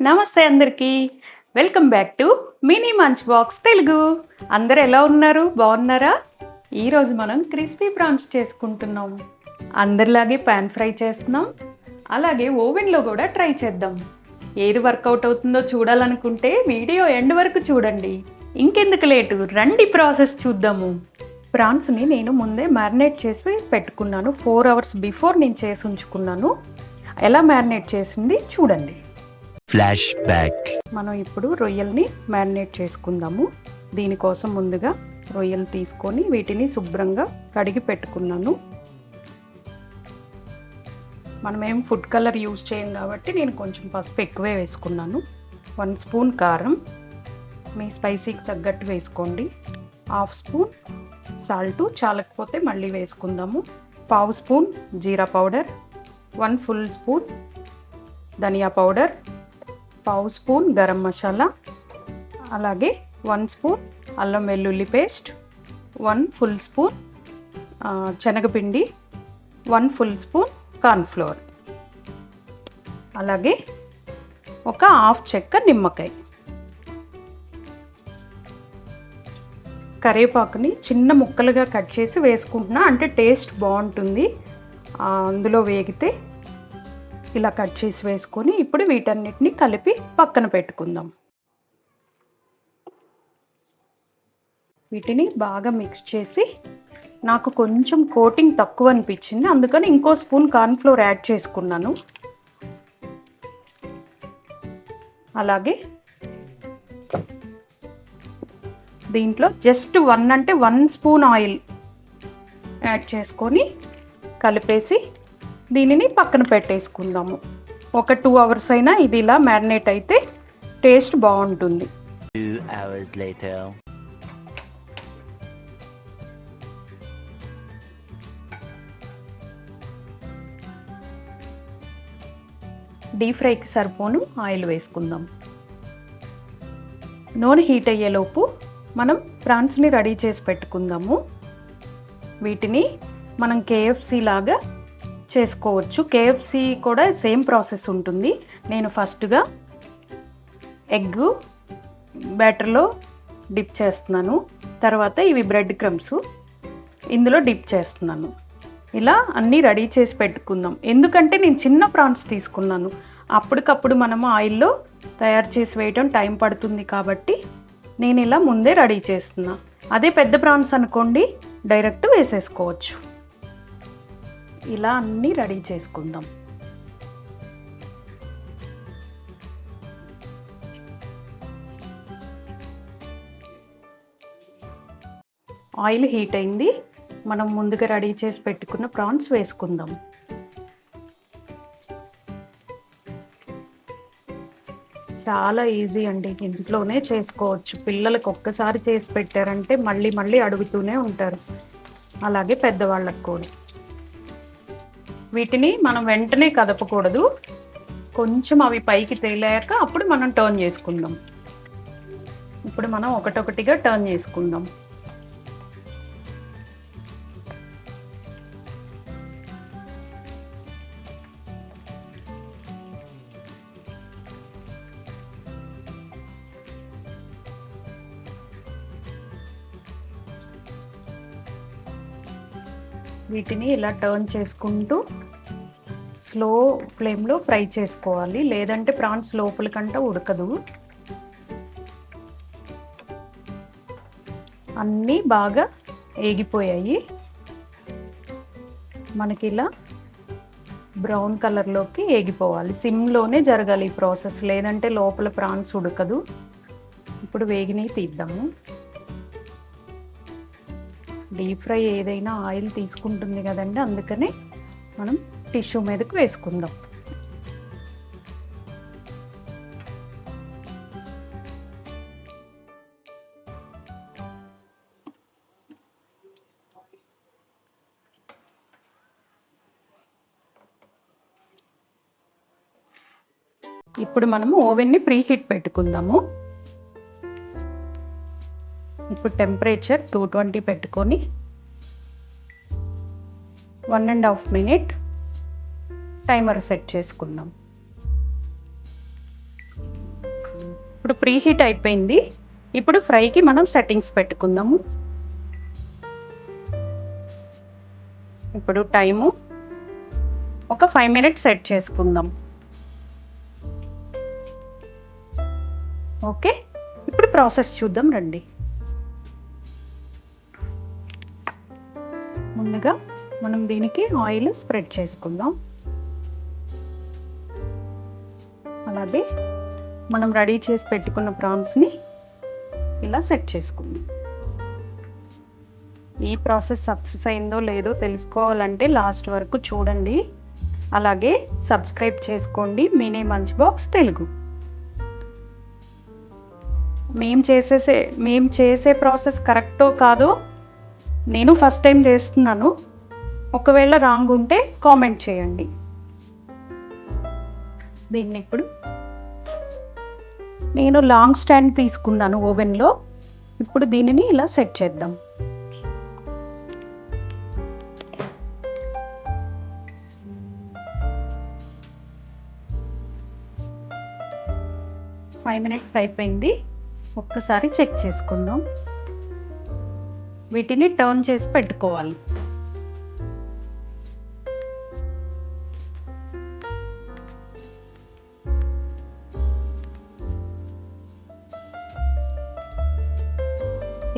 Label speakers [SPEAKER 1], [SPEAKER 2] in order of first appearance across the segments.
[SPEAKER 1] నమస్తే అందరికీ, welcome back to Mini Munch Box Telugu. అందరు ఎలా ఉన్నారు? బాగున్నారా? ఈరోజు మనం క్రిస్పీ ప్రాన్స్ చేసుకుంటున్నాం. అందరిలాగే పాన్ ఫ్రై చేస్తున్నాం, అలాగే ఓవెన్లో కూడా ట్రై చేద్దాం. ఏది వర్కౌట్ అవుతుందో చూడాలనుకుంటే వీడియో ఎండ్ వరకు చూడండి. ఇంకెందుకు లేటు, రండి ప్రాసెస్ చూద్దాము. ప్రాన్స్ని నేను ముందే మ్యారినేట్ చేసి పెట్టుకున్నాను. 4 hours బిఫోర్ నేను చేసి ఉంచుకున్నాను. ఎలా మ్యారినేట్ చేసింది చూడండి.
[SPEAKER 2] Flash back.
[SPEAKER 1] మనం ఇప్పుడు రొయ్యల్ని మ్యారినేట్ చేసుకుందాము. దీనికోసం ముందుగా రొయ్యలు తీసుకొని వీటిని శుభ్రంగా కడిగి పెట్టుకున్నాను. మనమేం ఫుడ్ కలర్ యూజ్ చేయం కాబట్టి నేను కొంచెం పసుపు ఎక్కువే వేసుకున్నాను. 1 స్పూన్ కారం, మీ స్పైసీకి తగ్గట్టు వేసుకోండి. 1/2 స్పూన్ సాల్టు, చాలకపోతే మళ్ళీ వేసుకుందాము. 1/2 స్పూన్ జీరా పౌడర్, 1 ఫుల్ స్పూన్ ధనియా పౌడర్, 1/2 స్పూన్ గరం మసాలా, అలాగే 1 స్పూన్ అల్లం వెల్లుల్లి పేస్ట్, 1 ఫుల్ స్పూన్ శనగపిండి, 1 ఫుల్ స్పూన్ కార్న్ఫ్లోర్, అలాగే ఒక 1/2 చెక్క నిమ్మకాయ. కరివేపాకుని చిన్న ముక్కలుగా కట్ చేసి వేసుకుంటున్నా, అంటే టేస్ట్ బాగుంటుంది. అందులో వేగితే ఇలా కట్ చేసి వేసుకొని ఇప్పుడు వీటన్నిటిని కలిపి పక్కన పెట్టుకుందాం. వీటిని బాగా మిక్స్ చేసి, నాకు కొంచెం కోటింగ్ తక్కువ అనిపించింది, అందుకని ఇంకో స్పూన్ కార్న్ఫ్లోర్ యాడ్ చేసుకున్నాను. అలాగే దీంట్లో జస్ట్ 1 స్పూన్ ఆయిల్ యాడ్ చేసుకొని కలిపేసి దీనిని పక్కన పెట్టేసుకుందాము. ఒక 2 hours అయినా ఇది ఇలా మ్యారినేట్ అయితే టేస్ట్ బాగుంటుంది.
[SPEAKER 2] 2 hours later.
[SPEAKER 1] డీప్ ఫ్రైకి సరిపోను ఆయిల్ వేసుకుందాం. నూనె హీట్ అయ్యేలోపు మనం ప్రాన్స్ని రెడీ చేసి పెట్టుకుందాము. వీటిని మనం కేఎఫ్సి లాగా చేసుకోవచ్చు. కేఎఫ్సి కూడా సేమ్ ప్రాసెస్ ఉంటుంది. నేను ఫస్ట్గా ఎగ్ బ్యాటర్లో డిప్ చేస్తున్నాను, తర్వాత ఇవి బ్రెడ్ క్రమ్స్ ఇందులో డిప్ చేస్తున్నాను. ఇలా అన్నీ రెడీ చేసి పెట్టుకుందాం. ఎందుకంటే నేను చిన్న ప్రాన్స్ తీసుకున్నాను, అప్పటికప్పుడు మనము ఆయిల్లో తయారు చేసి వేయడం టైం పడుతుంది కాబట్టి నేను ఇలా ముందే రెడీ చేస్తున్నా. అదే పెద్ద ప్రాన్స్ అనుకోండి డైరెక్ట్ వేసేసుకోవచ్చు. ఇలా అన్నీ రెడీ చేసుకుందాం. ఆయిల్ హీట్ అయింది, మనం ముందుగా రెడీ చేసి పెట్టుకున్న ప్రాన్స్ వేసుకుందాం. చాలా ఈజీ అండి, ఇంట్లోనే చేసుకోవచ్చు. పిల్లలకు ఒక్కసారి చేసి పెట్టారంటే మళ్ళీ మళ్ళీ అడుగుతూనే ఉంటారు, అలాగే పెద్దవాళ్ళకు కూడా. వీటిని మనం వెంటనే కదపకూడదు, కొంచెం అవి పైకి తేలాక అప్పుడు మనం టర్న్ చేసుకుందాం. ఇప్పుడు మనం ఒకటొకటిగా టర్న్ చేసుకుందాం. వీటిని ఇలా టర్న్ చేసుకుంటూ స్లో ఫ్లేమ్లో ఫ్రై చేసుకోవాలి, లేదంటే ప్రాన్స్ లోపలికంట ఉడకదు. అన్నీ బాగా ఏగిపోయాయి. మనకి ఇలా బ్రౌన్ కలర్లోకి ఏగిపోవాలి. సిమ్లోనే జరగాలి ఈ ప్రాసెస్, లేదంటే లోపల ప్రాన్స్ ఉడకదు. ఇప్పుడు వేగినవి తీద్దాము. డీప్ ఫ్రై ఏదైనా ఆయిల్ తీసుకుంటుంది కదండి, అందుకనే మనం టిష్యూ మీదకి వేసుకుందాం. ఇప్పుడు మనము ఓవెన్ని ప్రీ హీట్ పెట్టుకుందాము. ఇప్పుడు టెంపరేచర్ 220 పెట్టుకొని 1.5 మినిట్ టైమర్ సెట్ చేసుకుందాం. ఇప్పుడు ప్రీ హీట్ అయిపోయింది. ఇప్పుడు ఫ్రైకి మనం సెట్టింగ్స్ పెట్టుకుందాము. ఇప్పుడు టైము ఒక 5 మినిట్స్ సెట్ చేసుకుందాం. ఓకే, ఇప్పుడు ప్రాసెస్ చూద్దాం రండి. ముందుగా మనం దీనికి ఆయిల్ స్ప్రెడ్ చేసుకుందాం. అలాగే మనం రెడీ చేసి పెట్టుకున్న ప్రాన్స్ని ఇలా సెట్ చేసుకుందాం. ఈ ప్రాసెస్ సక్సెస్ అయిందో లేదో తెలుసుకోవాలంటే లాస్ట్ వరకు చూడండి. అలాగే సబ్స్క్రైబ్ చేసుకోండి మినీ మంచ్ బాక్స్ తెలుగు. మేము చేసే ప్రాసెస్ కరెక్టో కాదో నేను ఫస్ట్ టైం చేస్తున్నాను. ఒకవేళ రాంగ్ ఉంటే కామెంట్ చేయండి. దీన్ని ఇప్పుడు నేను లాంగ్ స్టాండ్ తీసుకున్నాను ఓవెన్లో. ఇప్పుడు దీనిని ఇలా సెట్ చేద్దాం. ఫైవ్ మినిట్స్ అయిపోయింది. ఒక్కసారి చెక్ చేసుకుందాం. వీటిని టర్న్ చేసి పెట్టుకోవాలి.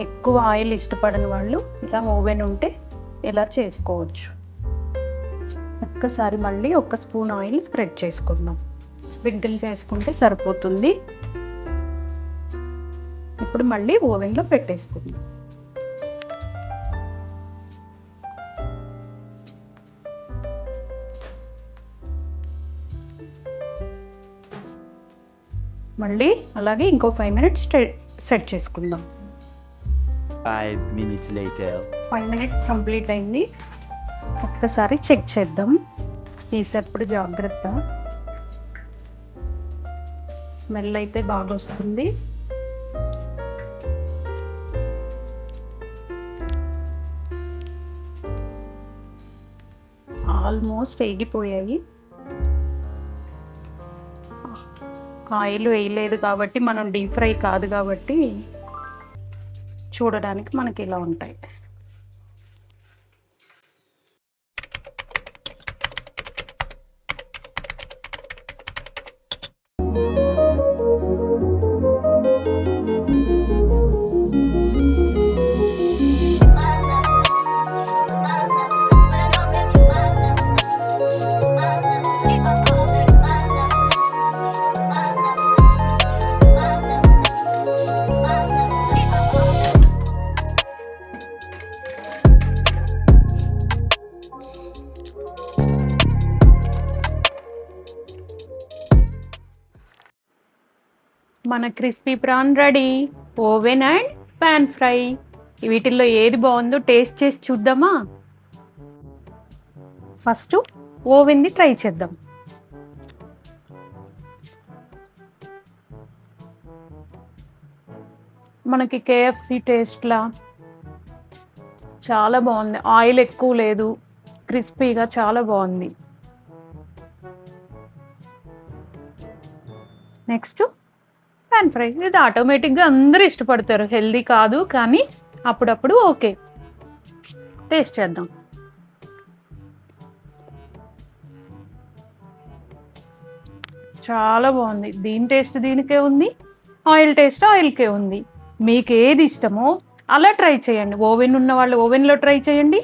[SPEAKER 1] ఎక్కువ ఆయిల్ ఇష్టపడని వాళ్ళు ఇలా ఓవెన్ ఉంటే ఇలా చేసుకోవచ్చు. ఒక్కసారి మళ్ళీ ఒక స్పూన్ ఆయిల్ స్ప్రెడ్ చేసుకుందాం. స్ప్రింకిల్ చేసుకుంటే సరిపోతుంది. ఇప్పుడు మళ్ళీ ఓవెన్లో పెట్టేసుకుందాం. మళ్ళీ అలాగే ఇంకో 5 మినిట్స్ సెట్ చేసుకుందాం.
[SPEAKER 2] 5 minutes later.
[SPEAKER 1] 5 మినిట్స్ కంప్లీట్ అయింది. ఒక్కసారి చెక్ చేద్దాం. తీసేటప్పుడు జాగ్రత్త. స్మెల్ అయితే బాగా వస్తుంది. ఆల్మోస్ట్ వేగిపోయాయి. ఆయిల్ వేయలేదు కాబట్టి, మనం డీప్ ఫ్రై కాదు కాబట్టి చూడడానికి మనకి ఇలా ఉంటాయి. మన crispy prawn ready. Oven and pan fry, వీటిల్లో ఏది బాగుందో టేస్ట్ చేసి చూద్దామా? ఫస్ట్ ఓవెన్ది ట్రై చేద్దాం. మనకి కేఎఫ్సి టేస్ట్లా చాలా బాగుంది. ఆయిల్ ఎక్కువ లేదు, క్రిస్పీగా చాలా బాగుంది. Next pan fry. ఇది ఆటోమేటిక్గా అందరూ ఇష్టపడతారు. హెల్దీ కాదు కానీ అప్పుడప్పుడు ఓకే. టేస్ట్ చేద్దాం. చాలా బాగుంది. దీని టేస్ట్ దీనికే ఉంది, ఆయిల్ టేస్ట్ ఆయిల్కే ఉంది. మీకు ఏది ఇష్టమో అలా ట్రై చేయండి. ఓవెన్ ఉన్న వాళ్ళు ఓవెన్లో ట్రై చేయండి,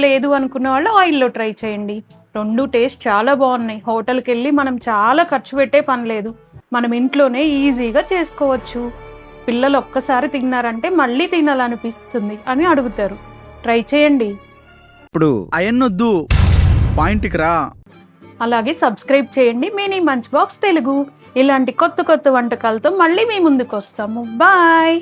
[SPEAKER 1] లేదు అనుకున్న వాళ్ళు ఆయిల్లో ట్రై చేయండి. రెండు టేస్ట్ చాలా బాగున్నాయి. హోటల్కి వెళ్ళి మనం చాలా ఖర్చు పెట్టే పని లేదు. మనం ఇంట్లోనే ఈజీగా చేసుకోవచ్చు. పిల్లలు ఒక్కసారి తిన్నారంటే మళ్ళీ తినాలనిపిస్తుంది అని అడుగుతారు. ట్రై చేయండి.
[SPEAKER 3] ఇప్పుడు అయన్నొద్దు, పాయింట్కి రా.
[SPEAKER 1] అలాగే సబ్స్క్రైబ్ చేయండి మినీ మంచ్ బాక్స్ తెలుగు. ఇలాంటి కొత్త కొత్త వంటకాలతో మళ్ళీ మీ ముందుకు వస్తాము. బాయ్.